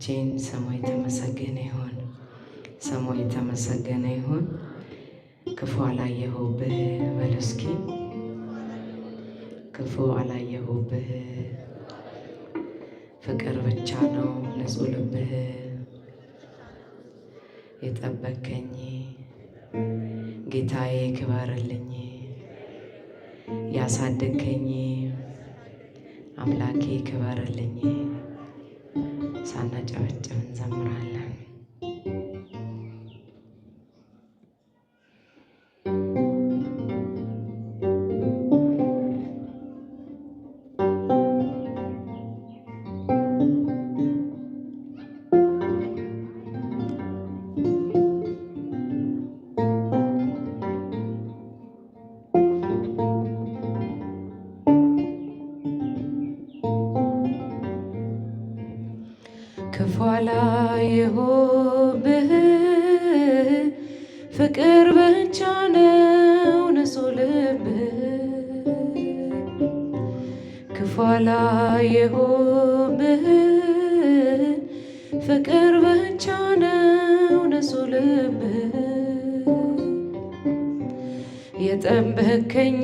አምላካችን ስሙ የተመሰገነ ይሁን። ስሙ የተመሰገነ ይሁን። ክፉ አላየሁብህ በል እስኪ። ክፉ አላየሁብህ፣ ፍቅር ብቻ ነው ንጹሕ ልብህ የጠበከኝ። ጌታዬ ክበርልኝ፣ ያሳደግከኝ አምላኬ ክበርልኝ። ሳናጨበጭብ እንዘምራለን። ክፉ አላየሁብህ፣ ፍቅር ብቻ ነው ንጹሕ ልብህ። ክፉ አላየሁብህ፣ ፍቅር ብቻ ነው ንጹሕ ልብህ የጠበከኝ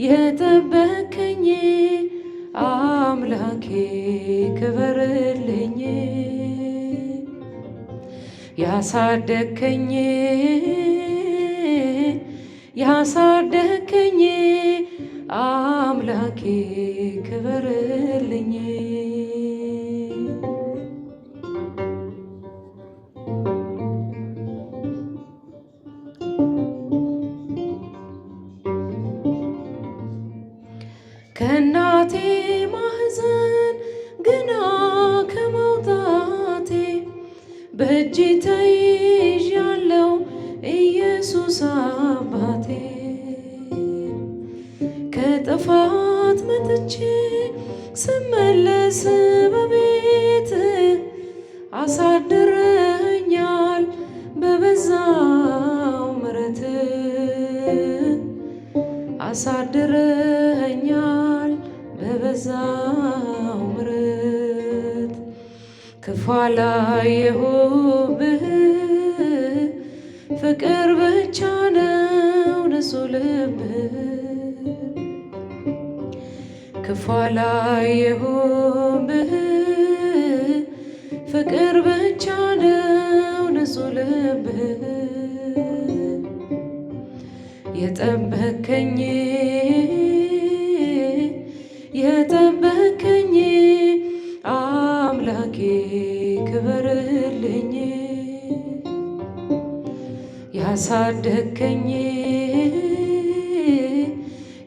የጠበከኝ አምላኬ ክበርልኝ። ያሳደግከኝ ያሳደግከኝ አምላኬ ክበርልኝ። ከእናቴ ማህፀን ገና ከመውጣቴ በእጅ ተይዣለው ኢየሱስ አባቴ። ከጥፋት መጥቼ ስመለስ በቤት አሳድረኛል በበዛው ምሕረት አሳድረኛል በበዛው ምሕረት። ክፉ አላየሁብህ፣ ፍቅር ብቻ ነው ንጹሕ ልብህ። ክፉ አላየሁብህ፣ ፍቅር ብቻ ነው ንጹሕ ልብህ የጠበከኝ የጠበከኝ አምላኬ ክበርልኝ። ያሳደግከኝ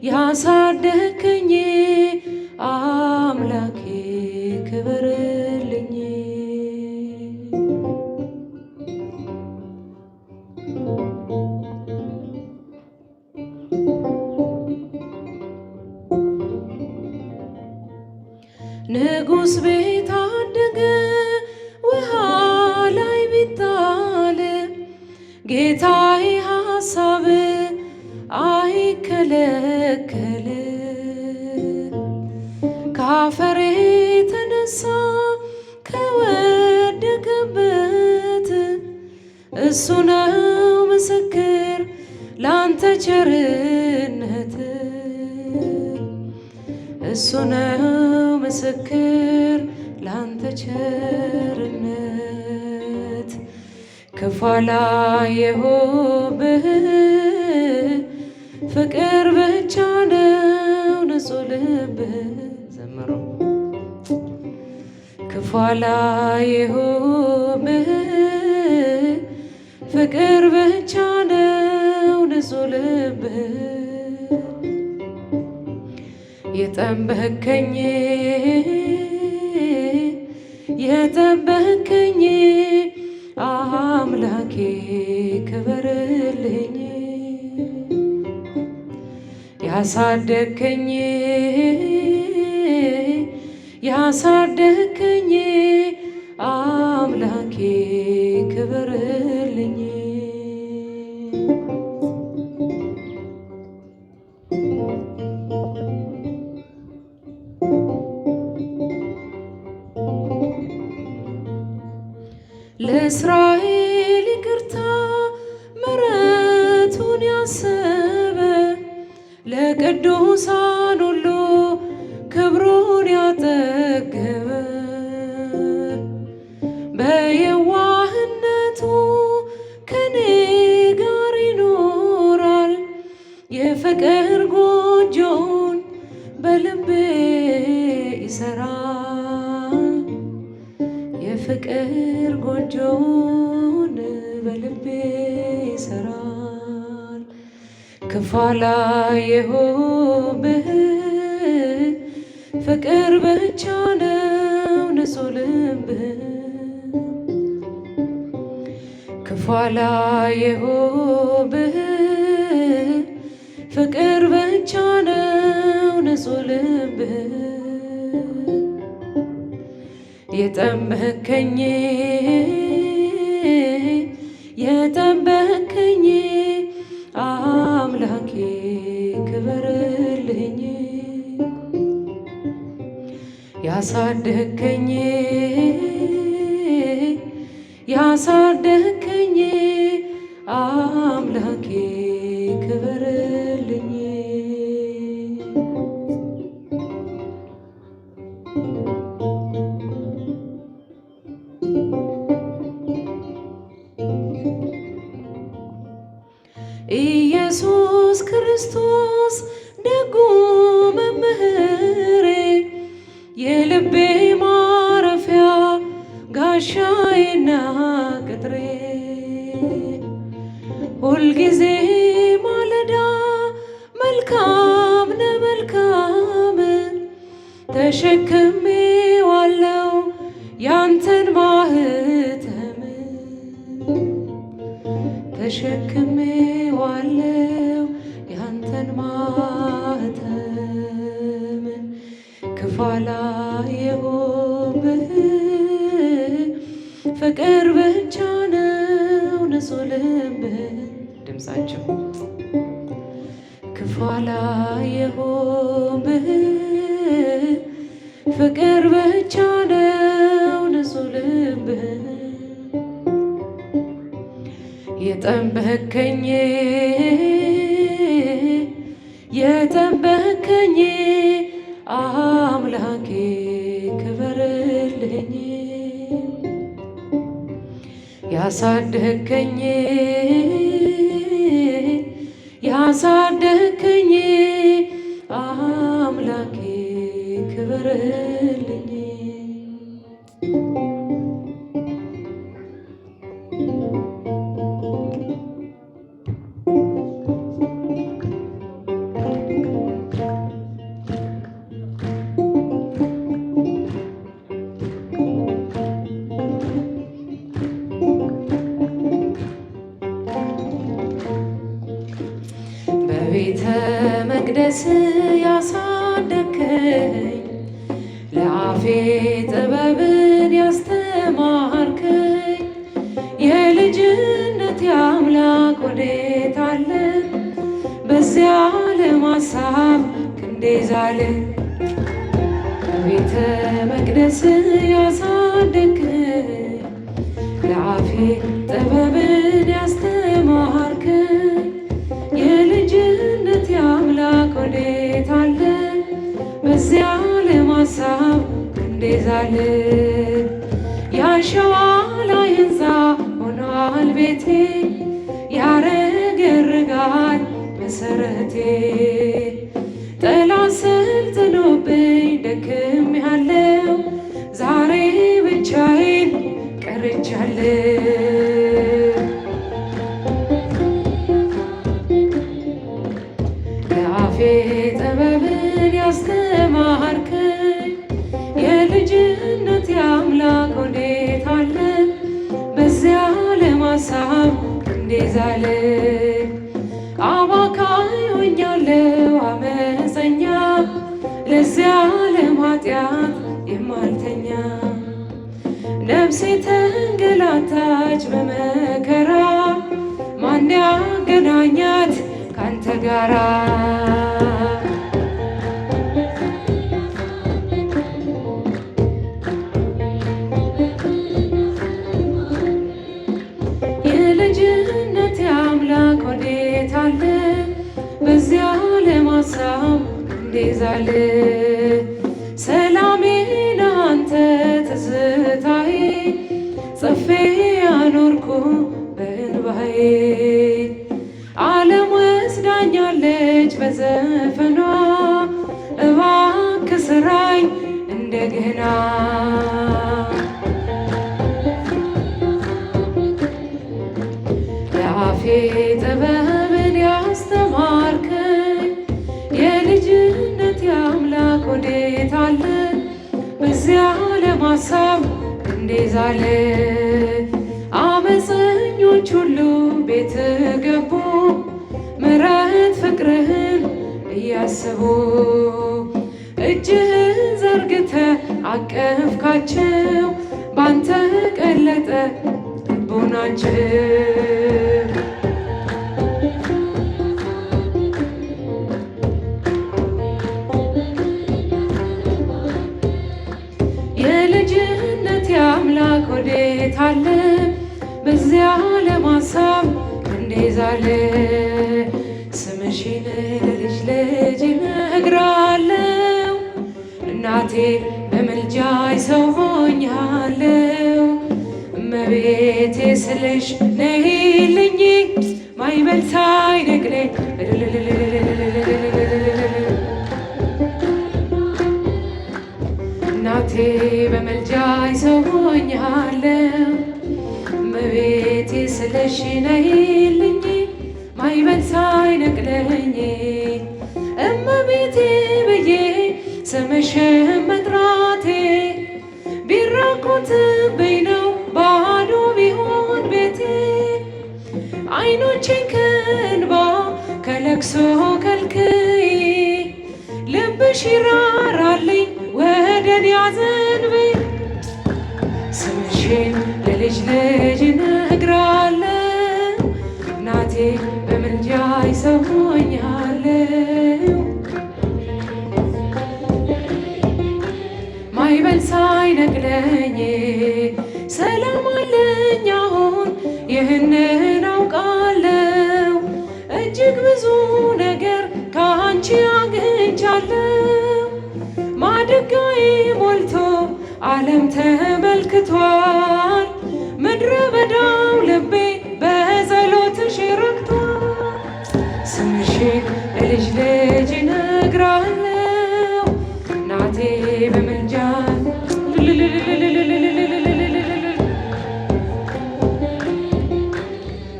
ያሳደግከኝ አምላኬ ክበርልኝ። ንጉሥ ቤት አደገ ውሃ ላይ ቢጣል፣ ጌታዬ ሐሳብ አይከለከል። ከአፈር የተነሳ ከወደቀበት እሱ ነው ምስክር ላንተ ቸርነት። እሱ ነው ምስክር ላንተ ቸርነት። ክፉ አላየሁብህ፣ ፍቅር ብቻ ነው ንጹሕ ልብህ። ዘምሮ ክፉ አላየሁብህ፣ ፍቅር ብቻ ነው ንጹሕ ልብህ የጠበከኝ የጠበከኝ አምላኬ ክበርልኝ። ያሳደግከኝ ያሳደግከኝ አምላኬ ክበርልኝ። ለእስራኤል ይቅርታ ምሕረቱን ያሰበ ለቅዱሳን ሁሉ ክብሩን ያጠገበ በየዋህነቱ ከኔ ጋር ይኖራል። የፍቅር ጎጆውን በልቤ ይሰራል። የፍቅር ጎጆውን በልቤ ይሰራል። ክፉ አላየሁብህ ፍቅር ብቻ ነው ንጹሕ ልብህ። ክፉ አላየሁብህ ፍቅር ብቻ ነው ንጹሕ ልብህ። የጠበከኝ የጠበከኝ አምላኬ ክበርልኝ። ያሳደከኝ ያሳደከኝ አምላኬ ክበርልኝ። ኢየሱስ ክርስቶስ ደጉ መምህሬ የልቤ ማረፊያ ጋሻዬና ቅጥሬ ሁልጊዜ ማለዳ መልካም ነህ መልካም ተሸክሜዋለሁ ያንተን ማህተም ተሸክሜዋለሁ ያንተን ማህተም። ክፉ አላየሁብህ ፍቅር ብቻ ነው ንጹሕ ልብህ። ድምፃቸው ክፉ አላየሁብህ ፍቅር ብቻ ነው ንጹሕ ልብህ። የጠበከኝ የጠበከኝ አምላኬ ክበርልኝ። ያሳደከኝ ያሳደከኝ አምላኬ ክበርልኝ። በቤተ መቅደስ ያሳደከኝ ለአፌ ጥበብን ያስተማርከኝ የልጅነት አምላክ ወዴት አለ? በዚያ ለማሳብ ክንዴ ዛለ። በቤተ መቅደስ ያሳደከኝ ለአፌ ጥበብን ያስተማርከኝ የልጅነት አምላክ ወዴት አለ? በዚያ ለማሳብ ክንዴ ዛለ። ያሸዋ ላይ ሕንፃ ሆኗል ቤቴ ያረገርጋል መሰረቴ። ጠላት ሰልጥኖብኝ ደክሜያለሁ ዛሬ ብቻዬን ቀርቻለሁ። ለአፌ ጥበብን ያስተማርከኝ የልጅነት አምላክ ወዴት አለ? በዚያ ለማሳብ ክንዴ ዛለ። አባካኝ ሆኛለሁ አመፀኛ ለዚያ ለኃጢአት የማልተኛ። ነፍሴ ተንገላታች በመከራ ማን ያገናኛት ካንተ ጋራ? ዛለ ሰላሜ አንተ ትዝታዬ ጽፌ አኖርኩ በእንባዬ ዓለም ወስዳኛለች በዘፈኗ እባክህ ስራኝ እንደገና ለአፌ ጥበብን ያስተማርከኝ የልጅነት የአምላክ ወዴት አለ በዚያ ለማሳብ እንዴዛለ አመፀኞች ሁሉ ቤት ገቡ ምሕረት ፍቅርህን እያሰቡ እጅህን ዘርግተ አቀፍካቸው ባንተ ቀለጠ ልቦናቸው የልጅነት የአምላክ ወዴት አለ በዚያ ለማሳብ እንዴዛለ ስምሽን ለልጅ ልጅ እነግራለው እናቴ በምልጃይ ሰው ሆኛለው እመቤቴ ስልሽ ነይልኝ ማይበል ሳይነግረኝ እናቴ በምልጃይ ሰው ሆኛለው እመቤቴ ስልሽ ነይልኝ ማይበል ሳይነቅለኝ እመቤቴ ብዬ ስምሽን መጥራቴ ቢራቆትብኝ ነው ባዶ ቢሆን ቤቴ አይኖቼን ከእንባ ከለቅሶ ከልክይ ልብሽ ይራራልኝ ወደኔ አዘንብይ ስምሽን ለልጅ ልጅ እነግራለሁ እናቴ በምልጃይ ሰው ሆኛለሁ ማይበል ሳይነቅለኝ ሰላም አለኝ አሁን ይህንን አውቃለሁ እጅግ ብዙ ነገር ከአንቺ አግኝቻለሁ ማድጋዬ ሞልቶ ዓለም ተመልክቷል ምድረ በዳው ልቤ በጸሎትሽ ረክቷል ስምሽን ለልጅ ልጅ እነግራለሁ እናቴ በምልጃ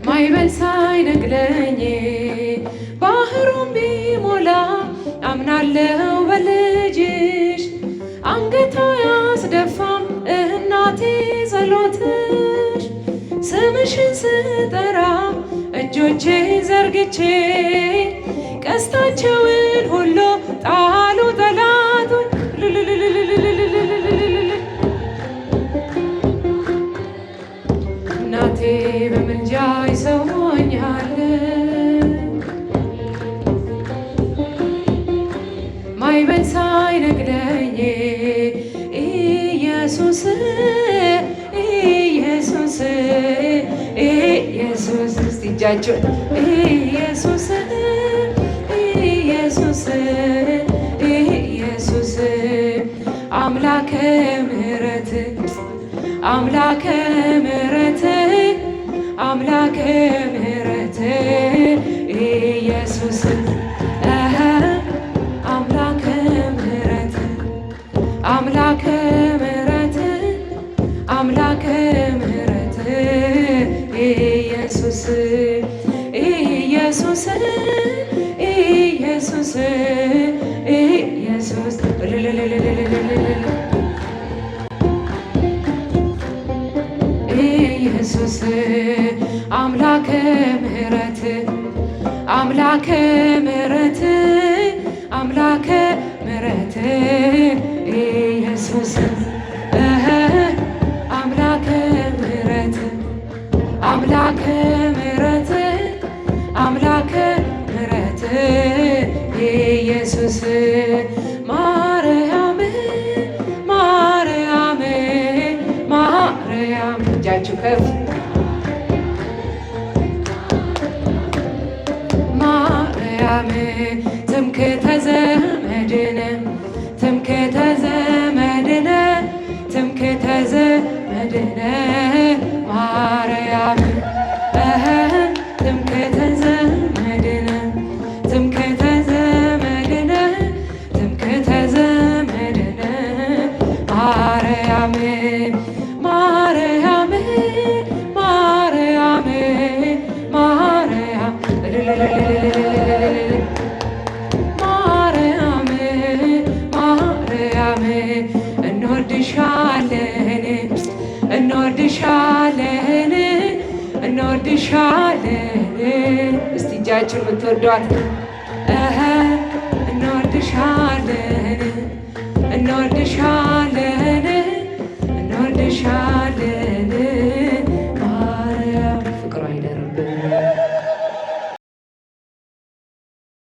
ማይበል ሳይነቅለኝ ባህሩን ቢሞላ አምናለሁ በልጅሽ አንገቷ ያስደፋም እናቴ ጸሎትሽ ስምሽን ስጠራ እጆቼ ዘርግቼ ቀስታቸውን ሁሉ ጣሉ ጠላቶች እናቴ በምልጃይ ሰው ሆኛለሁ ማይበል ሳይነቅለኝ ኢየሱስ ኢየሱስ ኢየሱስ እስቲ እጃችሁን ኢየሱስ ኢየሱስ ኢየሱስ አምላከ ምሕረት አምላከ ምሕረት አምላከ ምሕረት ኢየሱስ አምላከ ምሕረት አምላከ ምሕረት አምላከ ምሕረት ኢየሱስ ኢየሱስ ኢየሱስ ኢየሱስ ኢየሱስ አምላከ ምሕረት አምላከ ምሕረት አምላከ ምሕረት ኢየሱስ አምላከ ምሕረት አምላከ ምሕረት አምላከ ምሕረት ኢየሱስ ማርያም ማርያም ማርያም እጃችሁ ከፍ ማርያም ትምክህተ ዘመዴ ማርያም ማርያም ማርያም ማርያም ማርያም ማርያም እንወድሻለን እንወድሻለን እንወድሻለን። እስቲ እጃችሁን የምትወዷት እንወድሻለን እንወድሻለን